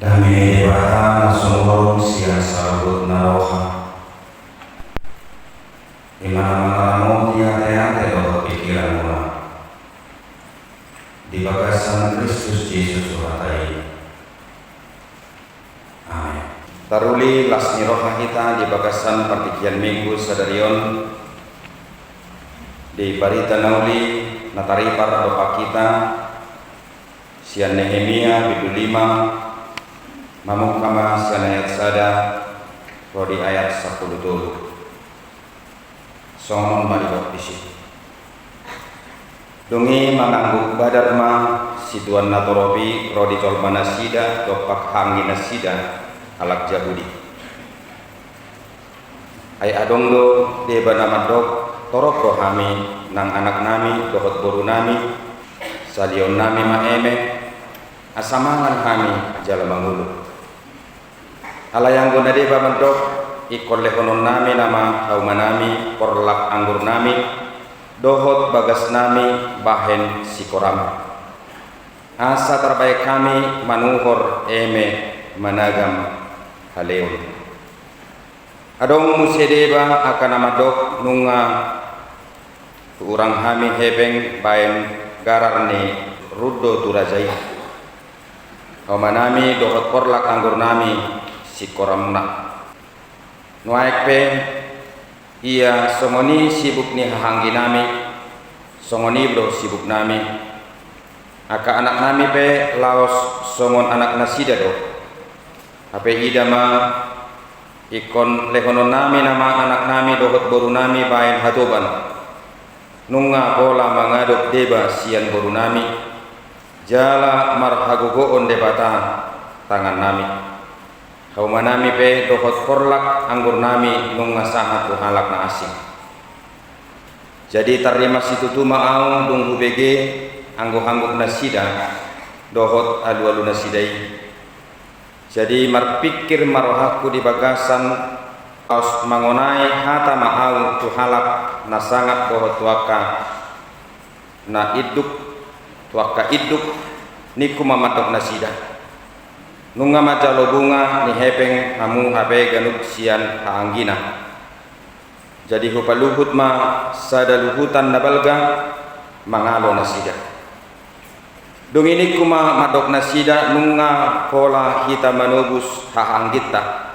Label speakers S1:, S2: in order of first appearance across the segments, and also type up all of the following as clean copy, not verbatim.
S1: Dami bata nasumurong siya sa abot na roha. Imanamang tiyate-ate o pikiran mo na. Di bagasan Kristus Jesus suratay. Amin. Taruli las ni roha kita di bagasan partikian minggu sadarion di barita nauli nataripar doa kita sian Nehemia bidu 5 mamukama sian ayat sada rodi ayat 10 dulu songon maribok disi dungi manangguk badarma situan natorobi rodi tolma nasida dopak hangi nasida alak jahudi ay adongdo deba namadok torok rohami nang anak nami dohot boru nami salion nami maeme asamangan kami jala mangulu alayang guna deba mandok ikon lehonon nami nama hauma nami porlak anggur nami dohot bagas nami bahen sikoram asa terbaik kami manuhor eme managam haleon adong musedeba akan amadok nunga urang hami hebeng baen gararni ruddo turajai hauma nami dohot porlak anggur nami sikoramna nuaik pe iya songoni sibuk ni hahanggi nami songoni bro sibuk nami aka anak nami pe laos songon anak nasida do ape idama ikon lehonon nami nama anak nami dohot boru nami baen hatoban nunga pola mangadop deba sian boru nami jala marhagogoon debata tangan nami hauma nami pe dohot porlak anggur nami nunga sahat halak na asing jadi tarima situ tu maau dung hubege anggo-anggo nasida dohot alu-alu nasidai jadi marpikir marohaku di bagasan aus mangonai hata maau tu halak na sangat dohot tuaka na iduk tuaka iduk niku mamadok nasida nunga majalo bunga ni hepeng hamu habe ganuk sian haanggina jadi hupaluhut ma sadaluhutan nabalga mangalo nasida dung ini kuma madok nasida nunga pola hita manobus haanggita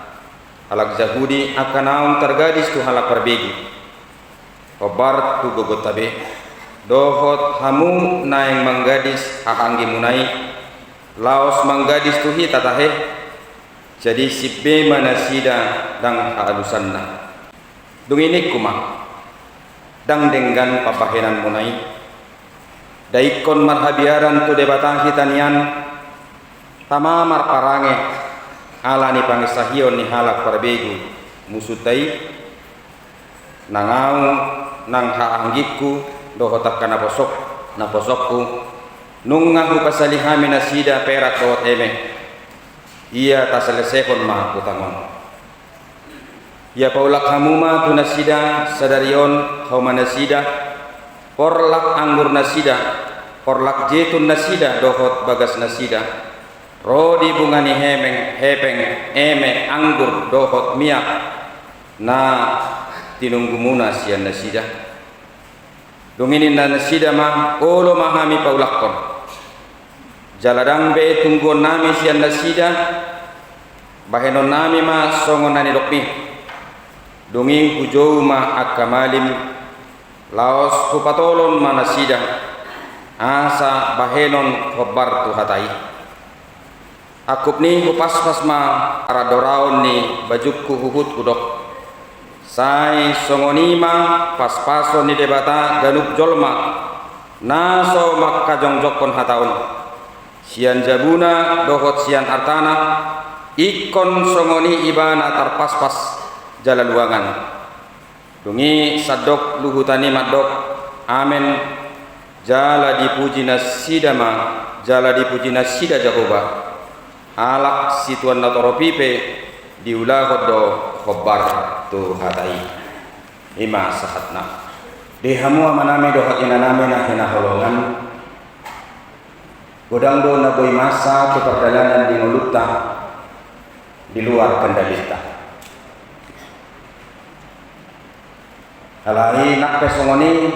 S1: halak jahudi akan naun tergadis tu halak perbegi obar tu gogotabe dohot hamu naeng manggadis haanggi munai laos manggadis tuhi tatahe jadi sibe manasida dang haalusanna dung ini kuma dang denggan papahenan munai daikon marhabiaran tu debatang hitanian tamamar parange ala ni pangisahion ni halak parbegu musutai nangau nang haanggiku dohotak kana posokku nunga hupasalihami nasida perak dohot eme iya taselesekon ma kutangon ya paulak hamuma tu nasida sadarion hauma nasida porlak anggur nasida porlak jetun nasida dohot bagas nasida rodi bungani hepeng eme anggur dohot miak na tinunggumuna sian nasida dunginin na nasida ma olo mahami paulakkon jaladang be tungguon nami sian nasida bahenon nami ma songon nani lokmi dungi hujou ma akamalim laos hupatolon ma nasida asa bahenon khobar tu hatai akup ni hupaspas ma aradoraon ni bajukku huhut kudok sai songonima pas-pason ni debata ganuk jolma naso makka jongjokon hataun sian jabuna dohot sian artana ikon songoni ibana tarpas-pas jalan luangan dungi sadok luhutani madok amen jala dipuji nasida ma jala dipuji nasida Jehovah alak situan natoropipe diulahot do khobar tu hatai ima sahatna dehamu amanami dohot inanami na hina holongan Godang do na boy masa tu perjalanan di ngolutta di luar kendalita. Halai nak pesongoni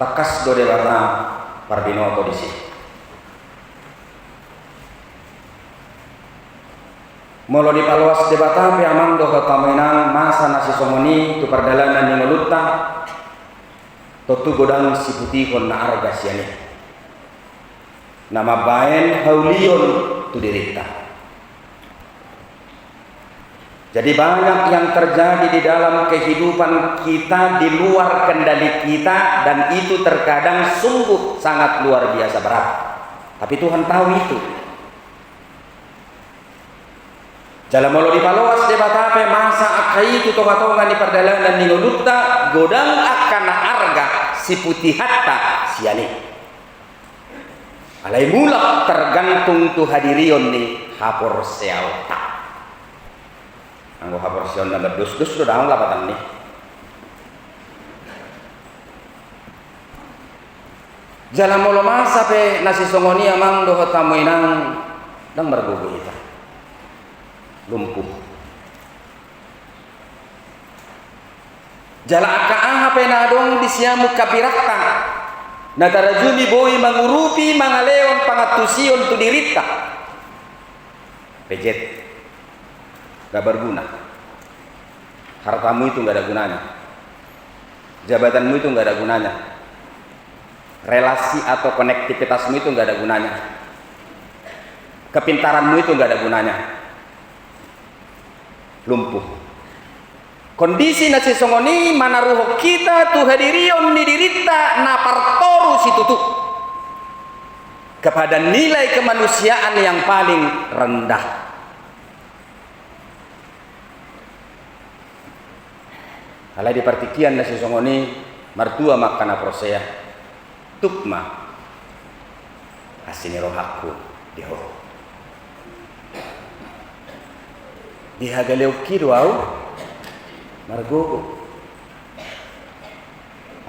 S1: takas do debata pardino kondisi. Molo di paluas debata piamang do kamenang masa nasi songoni tu perjalanan di ngolutta totu godang si putih kon na arga siani. Nama baen haulion tu dirita. Jadi banyak yang terjadi di dalam kehidupan kita di luar kendali kita, dan itu terkadang sungguh sangat luar biasa berat. Tapi Tuhan tahu itu. Jalan molo di paloas de batape masa akai itu tonga-tonga di perjalanan di ngolutta godang akan arga si putih hatta siani. Alai mulak tergantung tu hadirion ni hapor seau tak. Anggo hapor seau na berdus-dus do daang lapatan ni. Jalan molo masa pe nasi songoni amang do tamu inang dang bergugu ita. Lumpuh. Jalan akaah pe nadong di siamu kapirakta. Natarajumi boy mangurupi mangaleon pangatusion tu dirita. Pejet gak berguna. Hartamu itu gak ada gunanya. Jabatanmu itu gak ada gunanya. Relasi atau konektivitasmu itu gak ada gunanya. Kepintaranmu itu gak ada gunanya. Lumpuh. Kondisi nasi songoni manaruho kita tu hadirion ni dirita na partoru situtu kepada nilai kemanusiaan yang paling rendah. Halai di partikian nasi songoni martua makana prosea tukma asini rohaku diho dihagaleu kiruau margogo.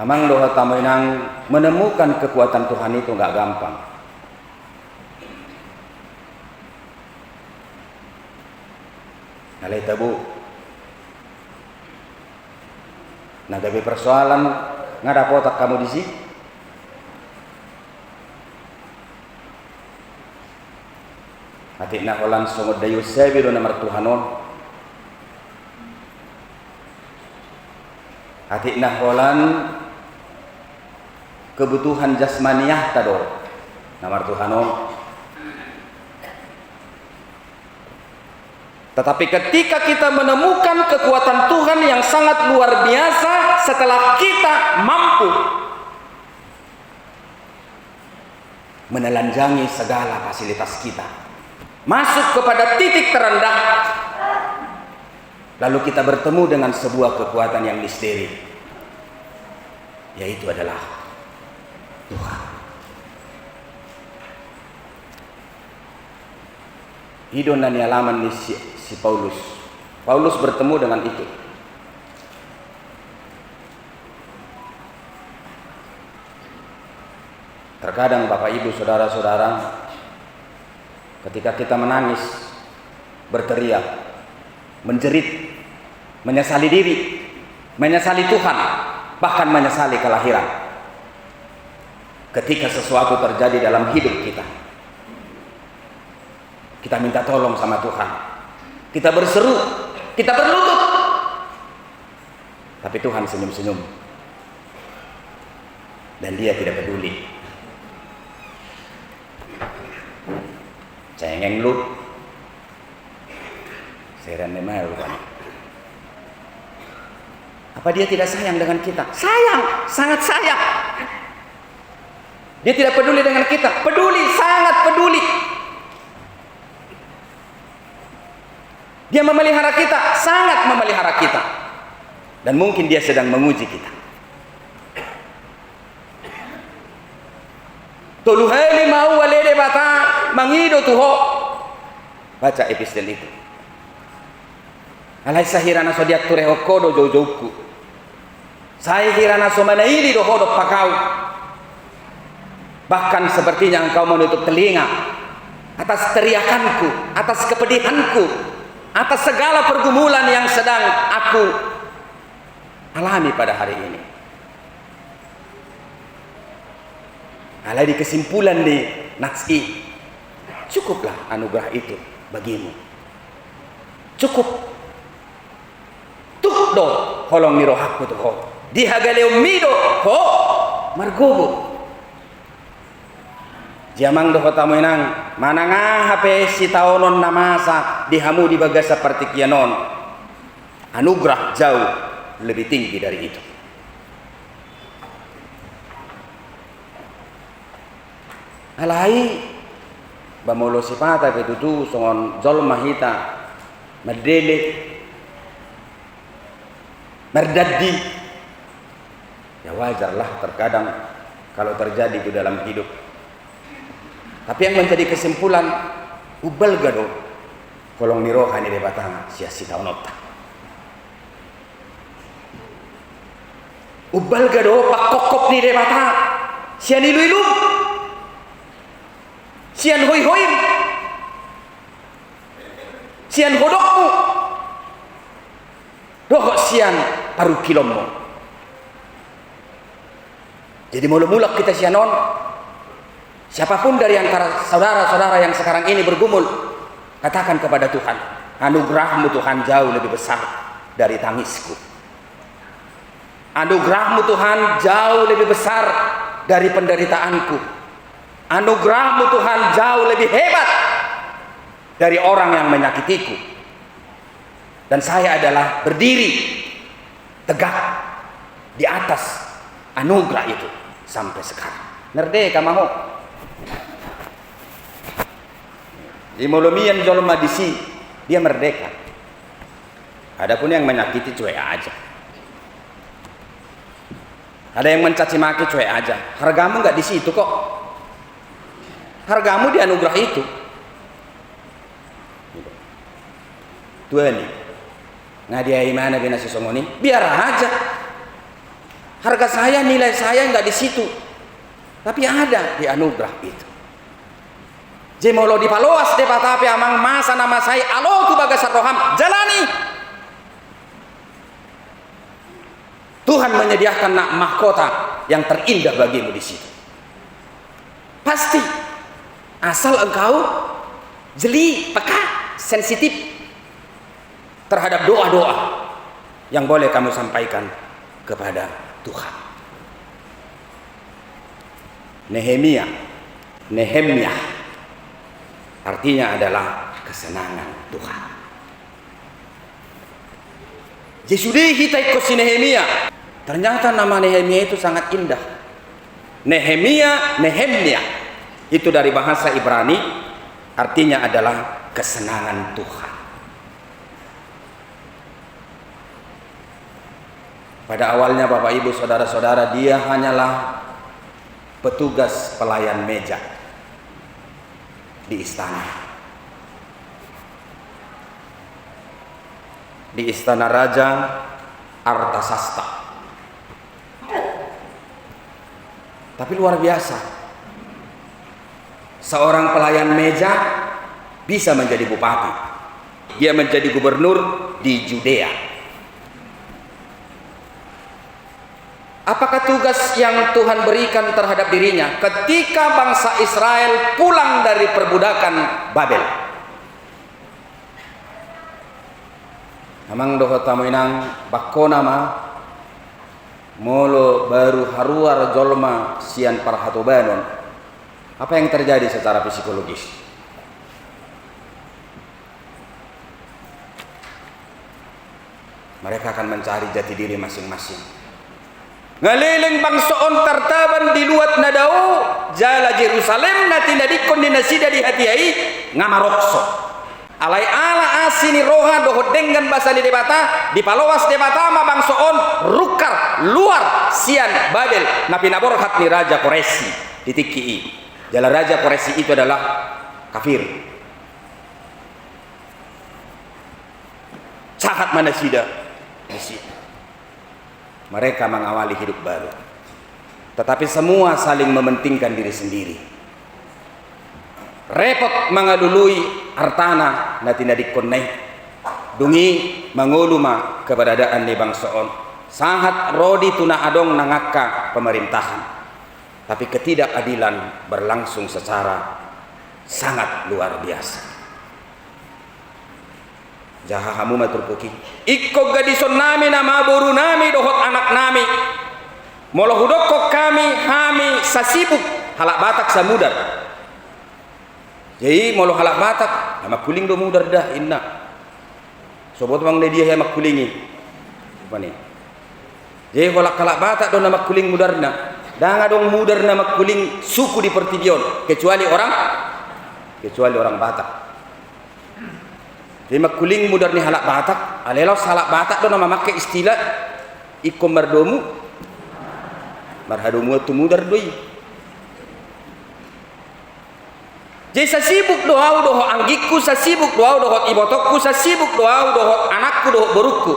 S1: Amang doa tamu inang menemukan kekuatan Tuhan itu nggak gampang. Nalai tabu. Nagabi persoalan nggak ada potak kamu di sini. Hati nak olan sungguh dayu sebi do namar Tuhanon. Hati naholan kebutuhan jasmaniah tado namar Tuhanon. Tetapi ketika kita menemukan kekuatan Tuhan yang sangat luar biasa, setelah kita mampu menelanjangi segala fasilitas kita, masuk kepada titik terendah, lalu kita bertemu dengan sebuah kekuatan yang misteri, yaitu adalah Tuhan. Hidon dan alaman ni si Paulus. Paulus bertemu dengan itu. Terkadang Bapak Ibu Saudara-saudara, ketika kita menangis, berteriak, menjerit, menyesali diri, menyesali Tuhan, bahkan menyesali kelahiran. Ketika sesuatu terjadi dalam hidup kita, kita minta tolong sama Tuhan, kita berseru, kita berlutut, tapi Tuhan senyum-senyum dan Dia tidak peduli. Cengeng lu, seran memang lupa. Apa Dia tidak sayang dengan kita? Sayang, sangat sayang. Dia tidak peduli dengan kita, peduli, sangat peduli. Dia memelihara kita, sangat memelihara kita. Dan mungkin Dia sedang menguji kita. Toluheli mau walede bata mangido tuho. Baca epistel itu. Alai sahirana sodiak tureho kodo jauh-jauhku. Sahirana somanaili do hodo pakau.
S2: Bahkan sepertinya engkau menutup telinga atas teriakanku, atas kepedihanku, atas segala pergumulan yang sedang aku alami pada hari ini. Alai di kesimpulan di Nats'i, cukuplah anugerah itu bagimu. Cukup. Tukdo holong ni rohakku tuh ho. Dihagaleo mido ho margogo. Jamang doh tamu inang mananga hape si taonon namasa dihamu di bagas seperti kianon. Anugerah jauh lebih tinggi dari itu. Alai bamolo sipata petutu songon zol mahita merdele merdadi. Ya wajarlah terkadang kalau terjadi itu dalam hidup. Tapi yang menjadi kesimpulan ubal gado kolong niroha ni debatang sia si taunota. Ubal gado pakokop ni debatang sia ni luilu. Sian hoi-hoim. Sian hodokmu. Dohok sian paru kilommu. Jadi mula-mula kita sianon. Siapapun dari antara saudara-saudara yang sekarang ini bergumul, katakan kepada Tuhan, anugerahmu Tuhan jauh lebih besar dari tangisku. Anugerahmu Tuhan jauh lebih besar dari penderitaanku. Anugerahmu Tuhan jauh lebih hebat dari orang yang menyakitiku. Dan saya adalah berdiri tegak di atas anugerah itu sampai sekarang. Nerde kamaho. Di mulumian jolma disi dia merdeka. Adapun yang menyakiti cuek aja. Ada yang mencaci maki cuek aja. Hargamu nggak di situ kok. Hargamu di anugerah itu. Tuhan nih. Ngadia imana bina sisongoni? Biar aja. Harga saya, nilai saya nggak di situ. Tapi ada di anugerah itu. Jemolo di paloas de patapi amang masa nama saya alo tu bagasar roham jalani. Tuhan menyediakan nak mahkota yang terindah bagimu di situ. Pasti asal engkau jeli, peka, sensitif terhadap doa-doa yang boleh kamu sampaikan kepada Tuhan. Nehemia artinya adalah kesenangan Tuhan. Jesudi kita ikut si Nehemia. Ternyata nama Nehemia itu sangat indah. Nehemia itu dari bahasa Ibrani artinya adalah kesenangan Tuhan. Pada awalnya Bapak Ibu Saudara-saudara, dia hanyalah petugas pelayan meja di istana. Di istana Raja Artasasta. Tapi luar biasa. Seorang pelayan meja bisa menjadi bupati. Dia menjadi gubernur di Judea. Apakah tugas yang Tuhan berikan terhadap dirinya ketika bangsa Israel pulang dari perbudakan Babel? Amang doho tamu inang bakko nama molo baru haruar jolma sian parhatobanon. Apa yang terjadi secara psikologis? Mereka akan mencari jati diri masing-masing. Ngaliling bangsoon tertaban di luat nadau jala Jerusalem nati nadikon di nasida di hatiai ngamarokso alai ala asini roha doho dengan bahasa di debata di palowas debata ma bangsoon rukar luar sian Babel napi naborhat ni Raja Koresi ditiki jala Raja Koresi itu adalah kafir cahat manasida mereka mengawali hidup baru. tetapi semua saling mementingkan diri sendiri. Repot mengalului hartana na tinadikon nai dungi manguluma keberadaan ni bangsoon. Sangat rodi tuna adong nangaka pemerintahan, tapi ketidakadilan berlangsung secara sangat luar biasa. Jahahamu maturpuki ikko gadison nami nama boru nami dohot anak nami molohudokko kami sasibuk halak batak samudar. Jadi molo halak batak nama kuling do mudar dah inna sobot mang dia ya makulingi apa nih. Jadi halak batak do nama kuling mudarna danga dong mudar nama kuling suku di Pertibion kecuali orang Batak. Jadi makuling mudar ni halak Batak, alelau halak Batak do nama make istilah ikom mardomu marhadomu tu mudar doi. Jadi sasibuk doau doho anggikku, sasibuk doau doho ibotokku, sasibuk doau doho anakku doho borukku.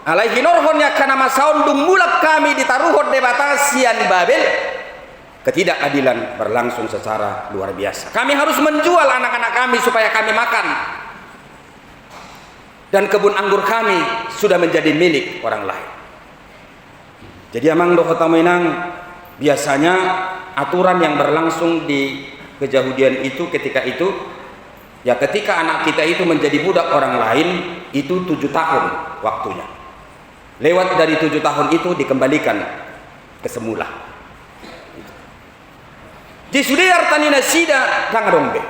S2: Alaihi norhon ya kana masaun dung mulak kami ditaruhon de batasian Babel. Ketidakadilan berlangsung secara luar biasa. Kami harus menjual anak-anak kami supaya kami makan. Dan kebun anggur kami sudah menjadi milik orang lain. Jadi amang doho taminang biasanya aturan yang berlangsung di kejahudian itu ketika itu ya ketika anak kita itu menjadi budak orang lain itu 7 tahun waktunya. Lewat dari 7 tahun itu dikembalikan ke semula. Di sudar tanina sida dangadongbe.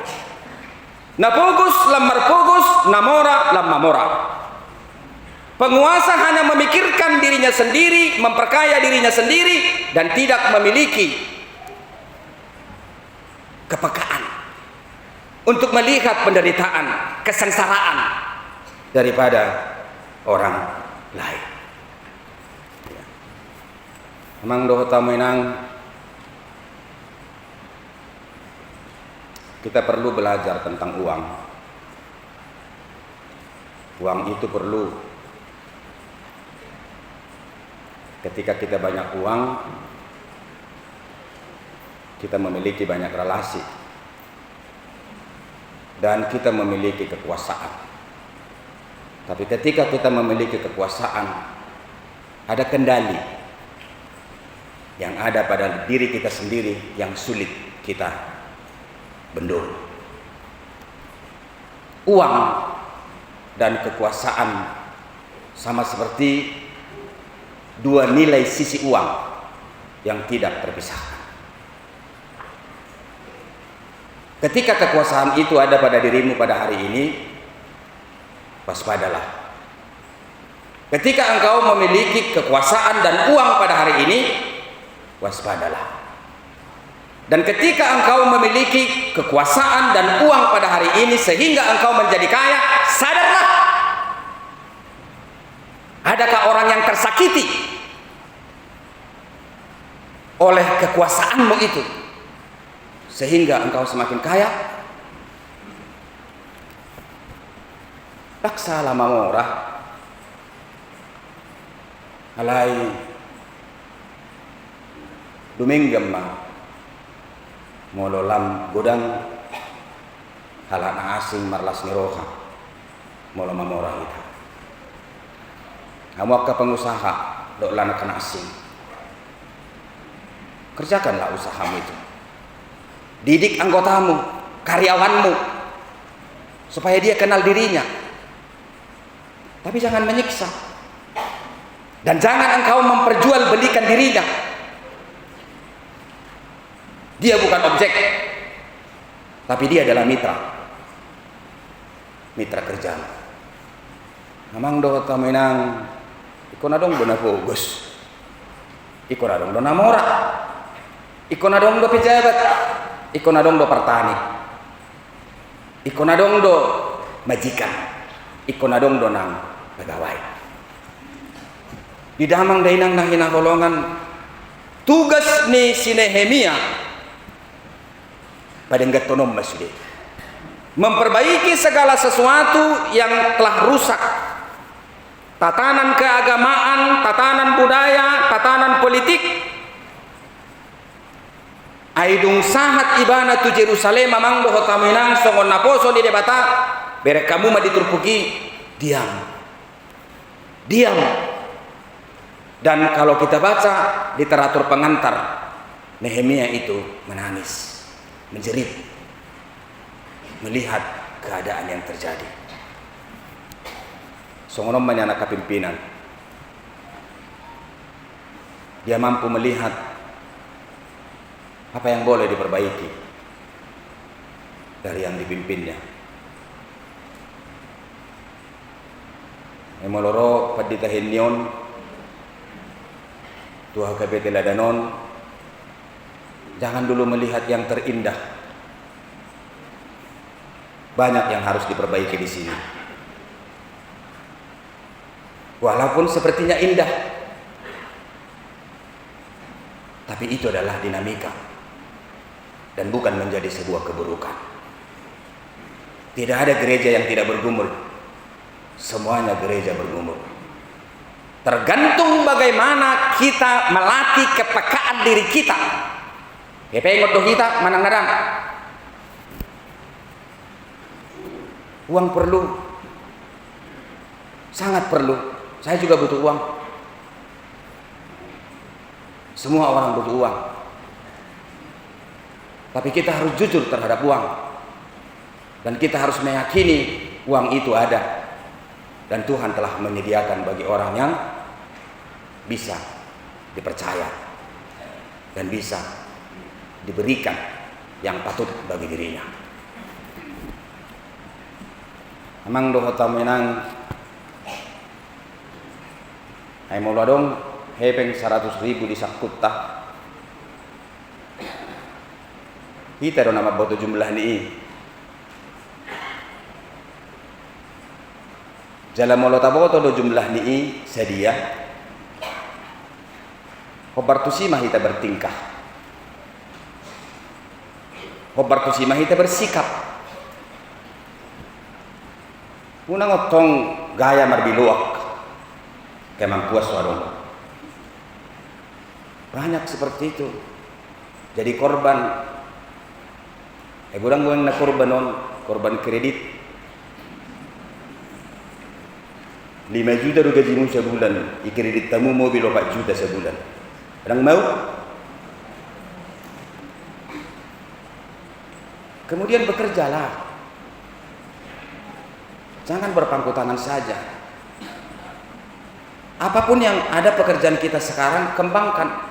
S2: Napogus lamar pogus namora lamamora. Penguasa hanya memikirkan dirinya sendiri, memperkaya dirinya sendiri dan tidak memiliki kepekaan untuk melihat penderitaan, kesengsaraan daripada orang lain. Memang doh taminang kita perlu belajar tentang uang. Uang itu perlu. Ketika kita banyak uang, kita memiliki banyak relasi dan kita memiliki kekuasaan. Tapi ketika kita memiliki kekuasaan, ada kendali yang ada pada diri kita sendiri yang sulit kita bendung. Uang dan kekuasaan sama seperti dua nilai sisi uang yang tidak terpisahkan. Ketika kekuasaan itu ada pada dirimu pada hari ini, waspadalah. Ketika engkau memiliki kekuasaan dan uang pada hari ini, waspadalah. Dan ketika engkau memiliki kekuasaan dan uang pada hari ini sehingga engkau menjadi kaya, sadarlah. Adakah orang yang tersakiti oleh kekuasaanmu itu sehingga engkau semakin kaya? Laksa lama morah alai duminggam mololam godang halana asing marlas niroha molo mamorah kita. Kamu ke pengusaha dok lana kena asing, kerjakanlah usahamu itu, didik anggotamu, karyawanmu supaya dia kenal dirinya, tapi jangan menyiksa dan jangan engkau memperjualbelikan dirinya. Dia bukan objek, tapi dia adalah mitra kerja. Namang do taminang ikon adong do na fokus, ikon adong do na mora, ikon adong do pejabat, ikon adong do pertani, ikon adong do majikan, ikon adong do nang pegawai. Di damang dainang nahina golongan tugas ni si Nehemia pada ngatonom masjid memperbaiki segala sesuatu yang telah rusak, tatanan keagamaan, tatanan budaya, tatanan politik, Aidung sahat ibana tu Jerusalem mamang doho taminang songon naposo di debata berek kamu ma diturpuki diam. Diam. Dan kalau kita baca literatur pengantar, Nehemia itu menangis, menjerit, melihat keadaan yang terjadi. Songonom anak kepimpinan, dia mampu melihat apa yang boleh diperbaiki dari yang dipimpinnya. Emoloro padita henyon Tuha KBT Ladanon, jangan dulu melihat yang terindah. Banyak yang harus diperbaiki di sini. Walaupun sepertinya indah, tapi itu adalah dinamika dan bukan menjadi sebuah keburukan. Tidak ada gereja yang tidak bergumul. Semuanya gereja bergumul. Tergantung bagaimana kita melatih kepekaan diri kita. Pengot do kita manang-nadang. Uang perlu, sangat perlu. Saya juga butuh uang. Semua orang butuh uang. Tapi kita harus jujur terhadap uang. Dan kita harus meyakini uang itu ada. Dan Tuhan telah menyediakan bagi orang yang bisa dipercaya dan bisa diberikan yang patut bagi dirinya. Amang doho tamenang ay muladong hepeng 100.000 di sakutta. Kita do nama boto jumlah ni. Jala molota boto do jumlah ni sedia. Hobartusima kita bertingkah. Hobartusima kita bersikap. Unang otong gaya marbiluak. Kemampuas warung. Banyak seperti itu. Jadi korban. Gurang na korbanon, korban kredit. 5 juta do gajimu sebulan. Ikredit tamu mobil 4 juta sebulan. Orang mau? Kemudian bekerjalah. Jangan berpangku tangan saja. Apapun yang ada pekerjaan kita sekarang, kembangkan.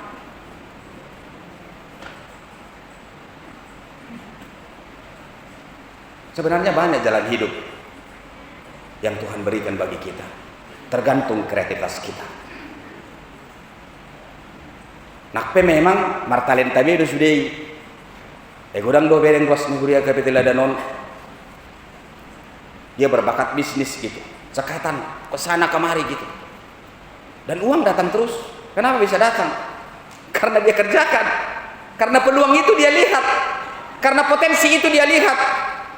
S2: Sebenarnya banyak jalan hidup yang Tuhan berikan bagi kita. Tergantung kreativitas kita. Nakpe memang martalen tabi do sudei. Gudang do bereng gos nguria KBT Ladanon. Dia berbakat bisnis gitu. Sekatan ke sana kemari gitu. Dan uang datang terus. Kenapa bisa datang? Karena dia kerjakan. Karena peluang itu dia lihat. Karena potensi itu dia lihat.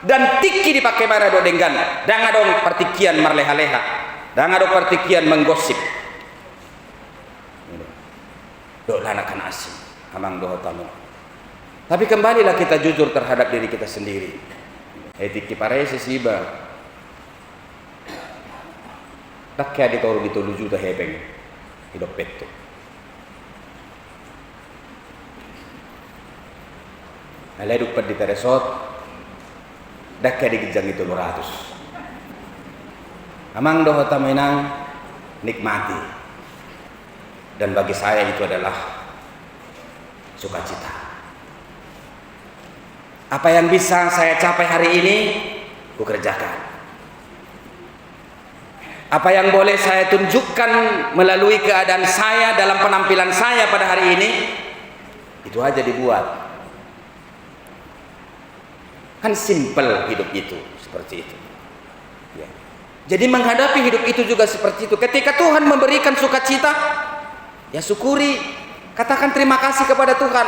S2: Dan tiki dipakai mana do denggan. Danga dong partikian marleha-leha. Danga dong partikian menggosip. Dok lanakan asing, amang doho tamu. Tapi kembalilah kita jujur terhadap diri kita sendiri. Etiki parese siba. Tak kaya ditoru di 7 juta hebeng hidup petu. Aleduk pad di teresot. Dak kaya digijang itu 200. Amang doho tamu inang nikmati. Dan bagi saya itu adalah sukacita. Apa yang bisa saya capai hari ini, kukerjakan. Apa yang boleh saya tunjukkan melalui keadaan saya dalam penampilan saya pada hari ini, itu aja dibuat. Kan simple hidup itu, seperti itu. Ya. Jadi menghadapi hidup itu juga seperti itu. Ketika Tuhan memberikan sukacita, ya syukuri, katakan terima kasih kepada Tuhan.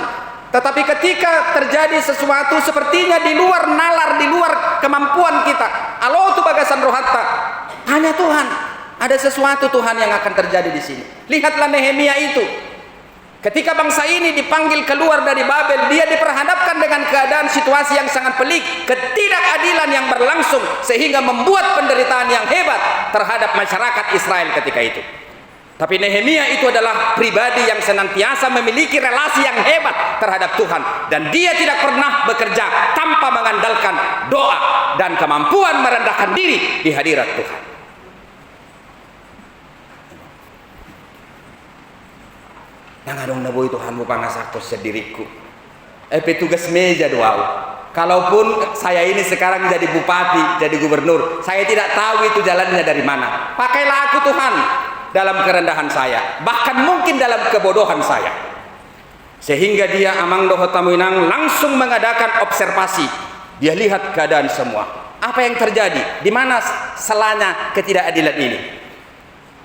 S2: Tetapi ketika terjadi sesuatu sepertinya di luar nalar, di luar kemampuan kita, alo tu bagasan rohatta, tanya Tuhan, ada sesuatu Tuhan yang akan terjadi di sini. Lihatlah Nehemia itu. Ketika bangsa ini dipanggil keluar dari Babel, dia diperhadapkan dengan keadaan situasi yang sangat pelik, ketidakadilan yang berlangsung sehingga membuat penderitaan yang hebat terhadap masyarakat Israel ketika itu. Tapi Nehemia itu adalah pribadi yang senantiasa memiliki relasi yang hebat terhadap Tuhan, dan dia tidak pernah bekerja tanpa mengandalkan doa dan kemampuan merendahkan diri di hadirat Tuhan. Yang adong naboi Tuhanmu pangasakos sa diriku. Petugas meja doa. Kalaupun saya ini sekarang jadi bupati, jadi gubernur, saya tidak tahu itu jalannya dari mana. Pakailah aku Tuhan dalam kerendahan saya, bahkan mungkin dalam kebodohan saya. Sehingga dia Amang Doho Tamuinang langsung mengadakan observasi. Dia lihat keadaan semua. Apa yang terjadi? Di mana selanya ketidakadilan ini?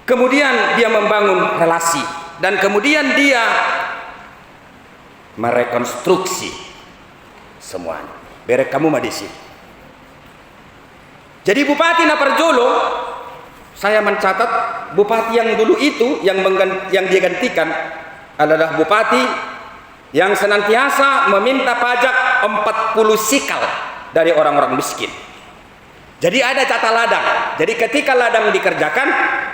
S2: Kemudian dia membangun relasi. Dan kemudian dia merekonstruksi semuanya. Berek kamu madisi. Jadi Bupati Naparjolo, saya mencatat bupati yang dulu itu yang dia gantikan adalah bupati yang senantiasa meminta pajak 40 sikal dari orang-orang miskin. Jadi ada tata ladang. Jadi ketika ladang dikerjakan,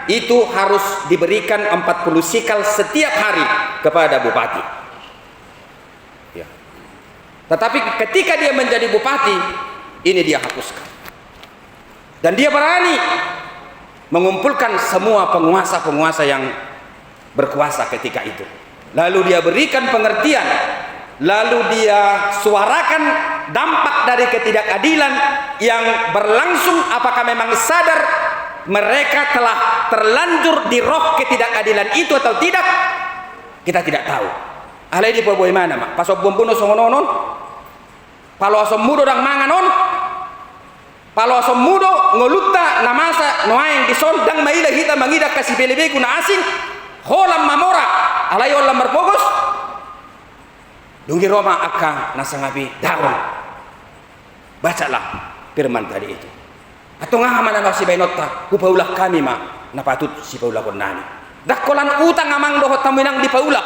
S2: itu harus diberikan 40 sikal setiap hari kepada bupati. Ya. Tetapi ketika dia menjadi bupati, ini dia hapuskan. Dan dia berani mengumpulkan semua penguasa-penguasa yang berkuasa ketika itu. Lalu dia berikan pengertian, lalu dia suarakan dampak dari ketidakadilan yang berlangsung. Apakah memang sadar mereka telah terlanjur di roh ketidakadilan itu atau tidak? Kita tidak tahu. Alai di poboy mana mak? Pasok bumbuno songononon. Palo asom mudo dang manganon. Palo asom mudo ngolutta namasa noaeng dison dang maila hita mangidak kasih belebe kuna asing. Holam mamora. Alai olam merpogos. Dungi Roma akan nasangabi daun. Bacalah firman tadi itu. Atau ngahaman na si bainota, upaulah kami ma napatut si paula kon nani. Dakolan utang Amang Doho Tamuinang di paula.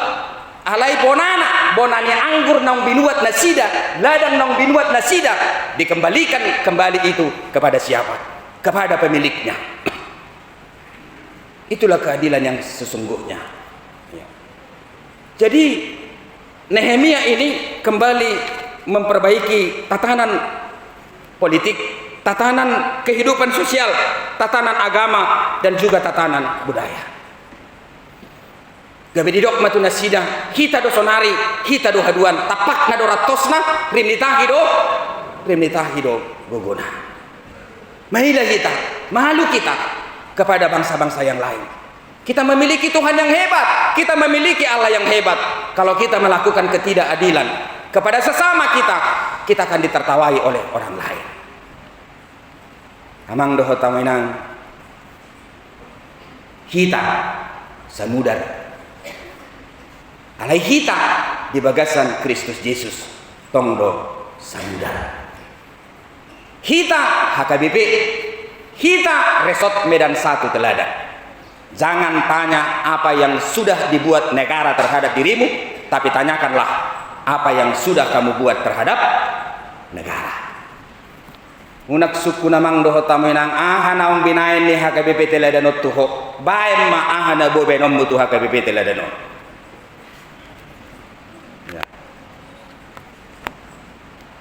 S2: Alai bonanya anggur nang binuat nasida, ladang nang binuat nasida, dikembalikan kembali itu kepada siapa? Kepada pemiliknya. Itulah keadilan yang sesungguhnya. Ya. Jadi Nehemia ini kembali memperbaiki tatanan politik, tatanan kehidupan sosial, tatanan agama, dan juga tatanan budaya. Gabi didok matu nasida, kita do sonari, kita do haduan, tapak na do ratosna, rimnitahi do gogona. Marilah kita, malu kita kepada bangsa-bangsa yang lain. Kita memiliki Tuhan yang hebat, kita memiliki Allah yang hebat. Kalau kita melakukan ketidakadilan kepada sesama kita, kita akan ditertawai oleh orang lain. Amang Doho Tamuinang hita samudar alai hita di bagasan Kristus Yesus tongdo samudar hita HKBP hita resort Medan 1 Teladan. Jangan tanya apa yang sudah dibuat negara terhadap dirimu, tapi tanyakanlah apa yang sudah kamu buat terhadap negara. Unak suku namang Doho Tamuinang ahana binain ni HKBP Teladanot tuho baem ma ahana bobenom butuh HKBP Teladanot. Ya.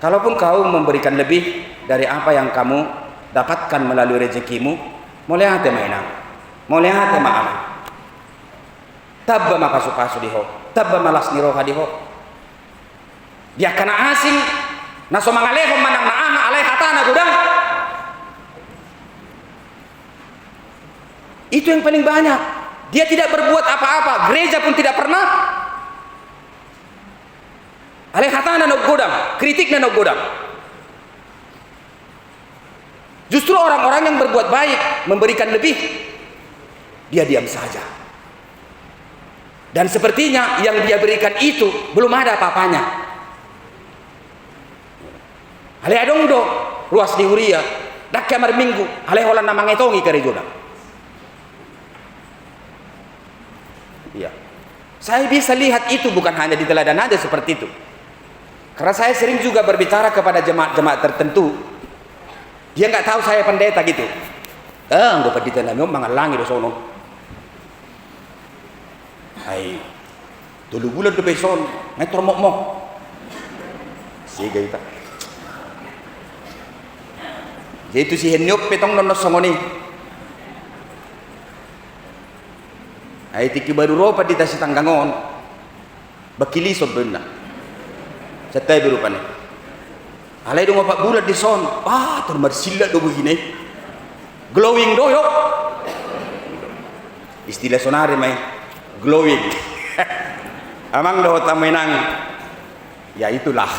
S2: Kalaupun kau memberikan lebih dari apa yang kamu dapatkan melalui rezekimu, mulai hati mainang, mulai hati maaf. Tabba makasu-kasu diho, tabba malas niroha diho. Dia kena asing. Naso mangaleho manang naaha alai hatana gudang. Itu yang paling banyak. Dia tidak berbuat apa-apa. Gereja pun tidak pernah. Alai hatana no gudang, kritiknya no gudang. Justru orang-orang yang berbuat baik, memberikan lebih, dia diam saja. Dan sepertinya yang dia berikan itu belum ada apa-apanya. Ale adong do luas di Huria dak kamar minggu ale holan na mangetongi kare joda. Iya. Saya bisa lihat itu bukan hanya di teladan aja seperti itu. Karena saya sering juga berbicara kepada jemaat-jemaat tertentu. Dia nggak tahu saya pendeta gitu. Nggak pendeta nami mangalangi do sono. Hai, 3 bulan do beson, ngetor mok-mok. Sige ita. Jadi si henyop petong nonos songoni. Ai tiki baru ropa di tasi tanggangon. Bakili sobena. Satay berupa nih. Alay dong 4 bulan di son. Termarsila do begini. Glowing do yo. Istilah sonare may glowing. Amang do tamenang. Ya itulah.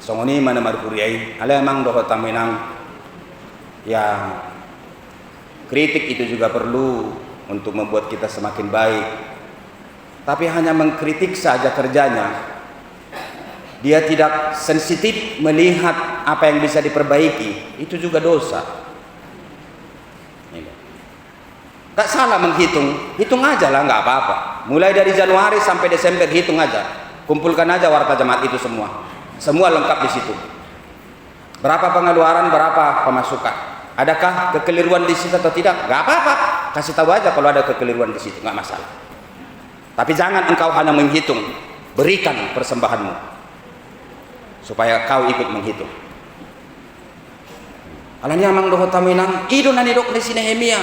S2: Songoni mana markuriai. Alay amang do tamenang. Ya, kritik itu juga perlu untuk membuat kita semakin baik. Tapi hanya mengkritik saja kerjanya. Dia tidak sensitif melihat apa yang bisa diperbaiki. Itu juga dosa. Gak salah menghitung. Hitung aja lah, gak apa-apa. Mulai dari Januari sampai Desember hitung aja. Kumpulkan aja warta jemaat itu semua. Semua lengkap di situ. Berapa pengeluaran, berapa pemasukan. Adakah kekeliruan di situ atau tidak? Gak apa-apa. Kasih tahu aja kalau ada kekeliruan di situ, gak masalah. Tapi jangan engkau hanya menghitung. Berikan persembahanmu supaya kau ikut menghitung. Alanya mang doho taminang ido nani dok di Nehemia.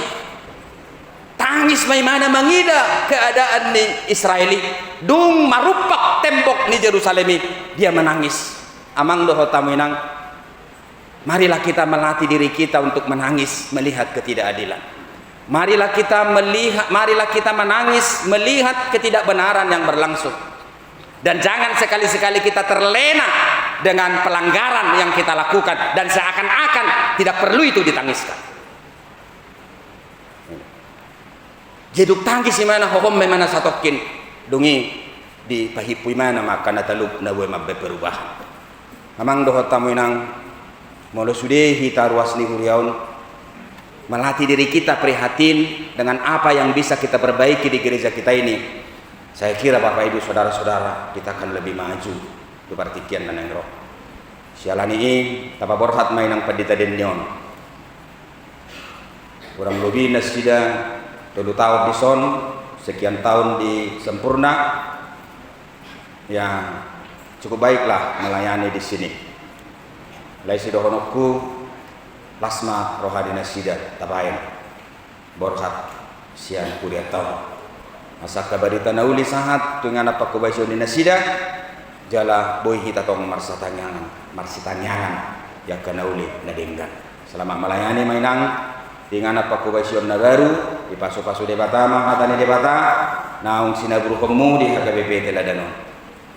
S2: Tangis may mana mangida keadaan ni Israeli. Dung marupak tembok ni Yerusalem. Dia menangis. Amang doho taminang. Marilah kita melatih diri kita untuk menangis melihat ketidakadilan. Marilah kita menangis melihat ketidakbenaran yang berlangsung. Dan jangan sekali-sekali kita terlena dengan pelanggaran yang kita lakukan dan seakan-akan tidak perlu itu ditangiskan. Jeduk tangis mana hohom mana satokin dungi di pahipui mana maka natalub na we mabbe perubahan. Amang doho tamuinang molo sudehi taruas ni huriaun melatih diri kita prihatin dengan apa yang bisa kita perbaiki di gereja kita ini. Saya kira Bapak Ibu saudara-saudara kita akan lebih maju di partikian dan roh. Sialani ini tapa borhat mainang pendeta denyon. Kurang lebih nasida 2 tahun di son, sekian tahun di sempurna. Ya cukup baiklah melayani di sini. Laisi dohonokku plasma rohani nasida tabayan borhat sian kuliah tahun masa kabarita nauli sahat dengan apa kubasyon di nasida jala boy hita tong marsitanyangan yang kanauli nadenggan selama melayani mainang dengan apa kubasyon na baru di pasu-pasu debata mahatani debata naung sinaburu kemu di HKBP teladanon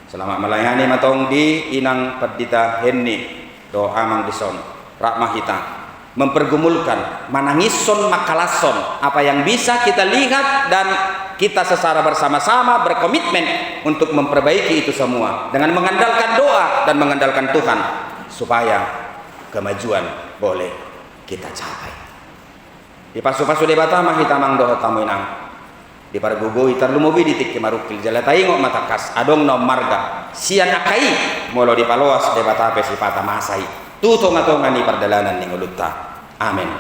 S2: selama melayani matong di inang pendeta Henni doa mang dison rakmah kita mempergumulkan manangison makalason apa yang bisa kita lihat dan kita secara bersama-sama berkomitmen untuk memperbaiki itu semua dengan mengandalkan doa dan mengandalkan Tuhan supaya kemajuan boleh kita capai. Di pasu-pasu debata mah kita mang doa tamuinang di pargugo itar lumubi di tik marukil jalatai ngok matakas adong no marga sian akai molo di paloas debata pesipata masai tutong atong ngani pardalanan ning ulutta amin.